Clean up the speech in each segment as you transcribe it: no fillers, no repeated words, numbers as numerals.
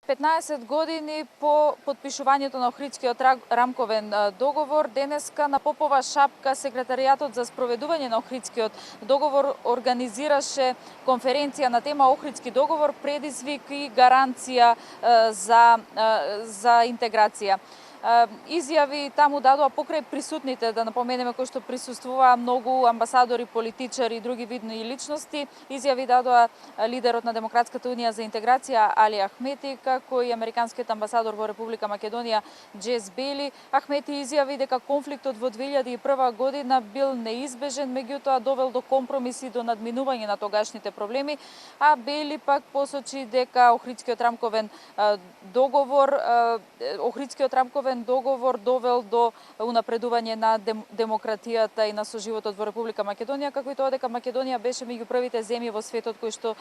15 години по подпишувањето на Охридскиот рамковен договор, денеска на Попова шапка секретаријатот за спроведување на Охридскиот договор организираше конференција на тема Охридски договор, предизвик и гаранција за интеграција. Изјави таму дадоа покрај присутните, да напоменеме, кои што присуствуваа многу амбасадори, политичари и други видни личности. Изјави дадоа лидерот на Демократската унија за интеграција Али Ахмети, како и американскиот амбасадор во Република Македонија Джес Бели. Ахмети изјави дека конфликтот во 2001 година бил неизбежен, меѓутоа довел до компромиси и до надминување на тогашните проблеми, а Бели пак посочи дека Охридскиот рамковен договор довел до унапредување на демократијата и на соживотот во Република Македонија, како и тоа дека Македонија беше меѓу првите земји во светот кои што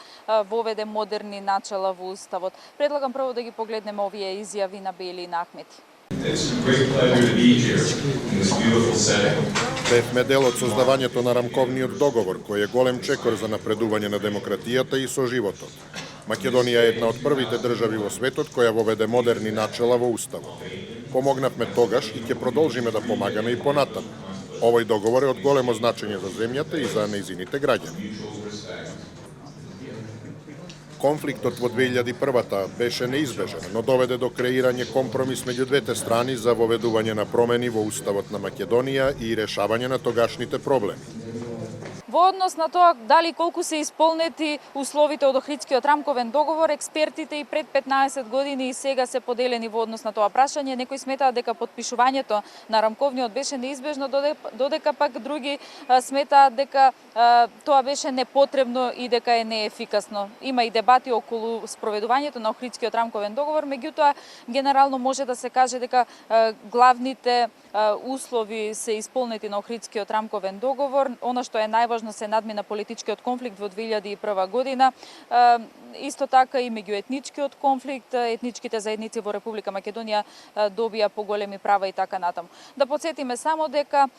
воведе модерни начала во уставот. Предлагам прво да ги погледнеме овие изјави на Бели и на Ахмети. Бевме дел од создавањето на рамковниот договор, кој е голем чекор за напредување на демократијата и соживотот. Македонија е една од првите држави во светот која воведе модерни начала во уставот. Помогнавме тогаш и ќе продолжиме да помагаме и понатаму. Овој договор е од големо значење за земјата и за нејзините граѓани. Конфликтот во 2001-та беше неизбежен, но доведе до креирање компромис меѓу двете страни за воведување на промени во уставот на Македонија и решавање на тогашните проблеми. Во однос на тоа дали колку се исполнети условите од Охридскиот рамковен договор, експертите и пред 15 години и сега се поделени во однос на тоа прашање. Некои сметаат дека подпишувањето на рамковниот беше неизбежно, додека пак други сметаат дека тоа беше непотребно и дека е неефикасно. Има и дебати околу спроведувањето на Охридскиот рамковен договор, меѓутоа генерално може да се каже дека главните услови се исполнети на Охридскиот рамковен договор. Она што е најважно, се надмина политичкиот конфликт во 2001 година. Исто така и меѓуетничкиот конфликт, етничките заедници во Република Македонија добија поголеми права и така натаму. Да подсетиме само дека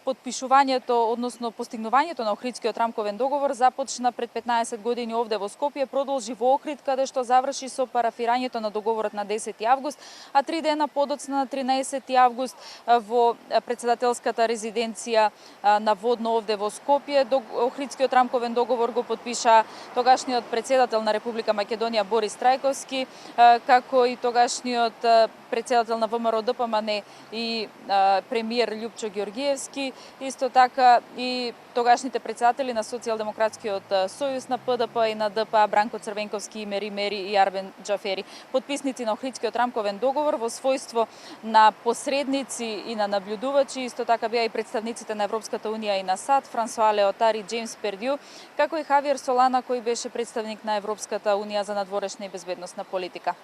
подпишувањето, односно постигнувањето на Охридскиот рамковен договор започна пред 15 години овде во Скопје, продолжи во Охрид, каде што заврши со парафирањето на договорот на 10 август, а 3 дена подоцна на 13 август во председателската резиденција на Водно овде во Скопје. Охридскиот рамковен договор го подпиша тогашниот председател на Република Македонија Борис Трајковски, како и тогашниот председател на ВМРО ДПМН и премиер Љупчо Ѓоргиевски, исто така и тогашните председатели на Социјалдемократскиот сојуз, на ПДП и на ДПА Бранко Црвенковски, Мери Мери и Арбен Џафери. Подписници на Охридскиот рамковен договор во својство на посредници и на наблюдувачи, исто така беа и представниците на Европската унија и на САД, Франсуа Леотар и Джеймс Пердју, како и Хавиер Солана, кој беше представник на Европската унија за надворешна и безбедносна политика.